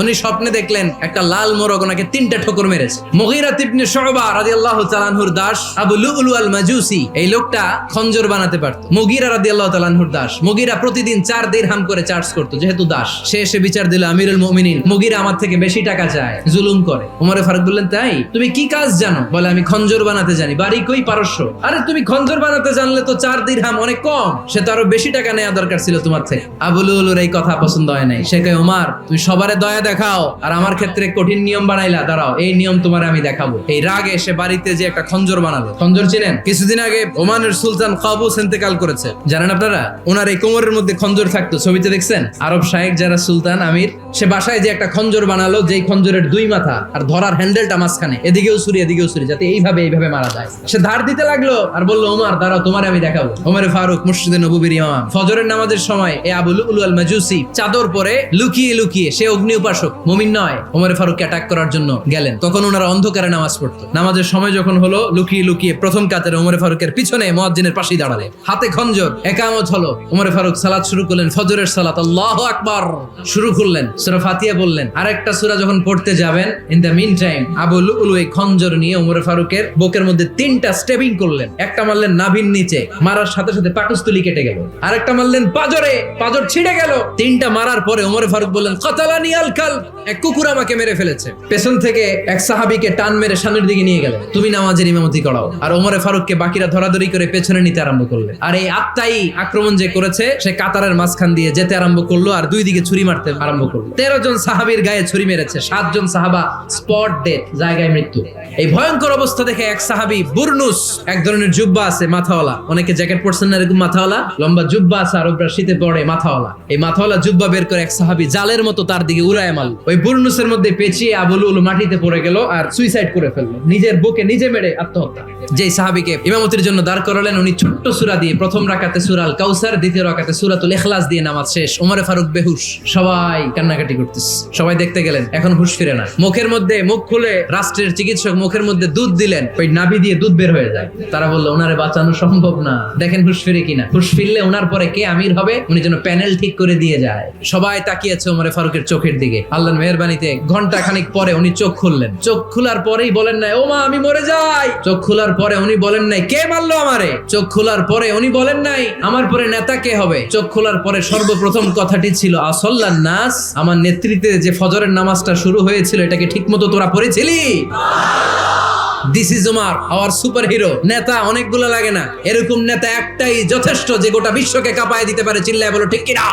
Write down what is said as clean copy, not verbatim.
উনি স্বপ্নে দেখলেন একটা লাল মোরগ ওনাকে 3টা ঠোকর মেরেছে। মুগীরা ইবনে শুবা রাদিয়াল্লাহু তাআলা আনহুর দাস আবু লুলু আল মাজুসি, এই লোকটা খঞ্জর বানাতে পারত। মুগীরা রাদিয়াল্লাহু তাআলা আনহুর দাস। মুগীরা প্রতিদিন 4 দিরহাম করে চার্জ করত, যেহেতু দাস। সে এসে বিচার দিল, আমিরুল মুমিনিন, মুগীরা আমার থেকে বেশি টাকা চায়, জুলুম করে। ওমর ফারুক বললেন, তাই? তুমি কি কাজ জানো? বলে, আমি খঞ্জর বানাতে জানি। বাড়ি কই? পারস্য। আরে তুমি খঞ্জর বানাতে জানলে তো 4 দিরহাম অনেক কম, সে তো আরো বেশি টাকা নেওয়া দরকার ছিল তোমার থেকে। আবু লুলুর এই কথা পছন্দ হয় নাই। সে কয়, ওমর তুমি সবারে দয়া দেখাও আর আমার ক্ষেত্রে কঠিন নিয়ম বানাইলা, দাঁড়াও এই নিয়ম তোমার আমি দেখাবো। এই রাগে সে বাড়িতে যে একটা খঞ্জর বানালো। খঞ্জর চিনেন? কিছুদিন আগে ওমানের সুলতান কাবুস ইন্তেকাল করেছে, জানেন আপনারা? ওনার এই কোমরের মধ্যে খঞ্জর থাকতো, ছবিতে দেখছেন? আরব শায়েখ যারা সুলতান আমির, সে বাসায় যে একটা খঞ্জর বানালো, যেই খঞ্জরের 2 মাথা আর ধরার হ্যান্ডেলটা মাঝখানে, এদিকেও ছুরি এদিকেও ছুরি, যাতে এইভাবে মারা যায়। সে ধার দিতে লাগলো আর বললো, ওমর দাঁড়াও তোমারে আমি দেখাবো। ওমরে ফারুক মসজিদে নববীর ইমাম, ফজরের নামাজের সময় এই আবু লুলু আল মাজুসি চাদর পরে লুকিয়ে লুকিয়ে, সে অগ্নি উপাসক, মুমিন নয়, ওমরে ফারুককে অ্যাটাক করার জন্য গেলেন। তখন ওনারা অন্ধকারে নামাজ পড়তো। নামাজের সময় যখন হলো, লুকিয়ে লুকিয়ে প্রথম কাতারে ওমরে ফারুকের পিছনে মুয়াজ্জিনের পাশেই দাঁড়ালেন, হাতে খঞ্জর। একামত হলো, ওমরে ফারুক সালাত শুরু করলেন, ফজরের সালাত, আল্লাহু আকবার শুরু করলেন, সূরা ফাতিহা বললেন। আরেকটা সূরা যখন পড়তে যাবেন, in the meantime Abu Lulu এই খঞ্জর নিয়ে ওমরে ফারুকের বুকের মধ্যে 3টা স্টেবিং করলেন। একটা মারলেন নাভির নিচে, মারার সাথে সাথে পাকস্থলী কেটে গেল। আরেকটা মারলেন পাজরে, পাজর ছিঁড়ে গেল। 3টা মারার পরে ওমরে ফারুক বললেন, কাতালানি আল কালব, এক কুকুর আমাকে মেরে ফেলেছে। পেছন থেকে এক সাহাবীকে টান মেরে সামনের দিকে নিয়ে গেলেন, তুমি নামাজের ইমামতি করাও। আর ওমরে ফারুককে বাকিরা ধরাধরি করে পেছনে নিতে আরম্ভ করলেন। আর এই আত্মাই আক্রমণ যে করেছে, সে কাতারের মাঝখান দিয়ে যেতে আরম্ভ করলো আর 2 দিকে ছুরি মারতে আরম্ভ করলো। 13 জন সাহাবীর গায়ে ছুরি মেরেছে, 7 জন সাহাবা স্পট ডেথ, জায়গায় মৃত্যু। এই ভয়ঙ্কর অবস্থা দেখে এক সাহাবী বুরনুস, এক ধরনের জুব্বা আছে মাথাওয়ালা, অনেকে জ্যাকেট পরছেন না এরকম মাথাওয়ালা, লম্বা জুব্বা আছে, আরবরা শীতে পরে মাথাওয়ালা, এই মাথাওয়ালা জুব্বা বের করে এক সাহাবী জালের মতো তার দিকে উড়ায় মারল। ওই বুরনুসের মধ্যে পেঁচিয়ে আবু লুলু মাটিতে পড়ে গেল আর সুইসাইড করে ফেললো, নিজের বুকে নিজে মেরে আত্মহত্যা। যেই সাহাবীকে ইমামতির জন্য দাঁড় করালেন, উনি ছোট্ট সূরা দিয়ে প্রথম রাকাতে সূরা আল কাউসার, দ্বিতীয় রাকাতে সূরাতুল ইখলাস দিয়ে নামাজ শেষ। ওমরে ফারুক বেহুশ, সবাই কান্নাকাটি করতেছে, সবাই দেখতে গেলেন, এখন হুঁশ ফিরে না। মুখের মধ্যে, মুখ খুলে রাষ্ট্রের চিকিৎসক মুখের মধ্যে দুধ দিলেন, ওই নাভি দিয়ে দুধ বের হয়ে যায়। তারা বললো, ওনারে বাঁচানো সম্ভব না, দেখেন হুঁশ ফিরে কিনা। হুঁশ ফিরলে ওনার পরে কে আমির হবে, উনি যেন প্যানেল ঠিক করে দিয়ে যায়। সবাই তাকিয়েছে ওমরে ফারুকের চোখের দিকে। আল্লাহর মেহেরবানিতে ঘন্টা খানিক পরে উনি চোখ খুললেন। চোখ খোলার পরেই বলেন নাই, ও মা আমি মরে যাই। চোখ খোলার পরে উনি বলেন নাই, কে মারলো আমারে। চোখ খোলার পরে উনি বলেন নাই, আমার পরে নেতা কে হবে। চোখ খোলার পরে সর্বপ্রথম কথাটি ছিল, আসল্লান নাস, আমার নেতৃত্বে যে ফজরের নামাজটা শুরু হয়েছিল, এটাকে ঠিক মতো তোরা পড়েছিলি? This is Omar, our superhero. নেতা অনেকগুলো লাগে না, এরকম নেতা একটাই যথেষ্ট, যে গোটা বিশ্বকে কাঁপায় দিতে পারে। চিল্লায় বলো ঠিক কিনা?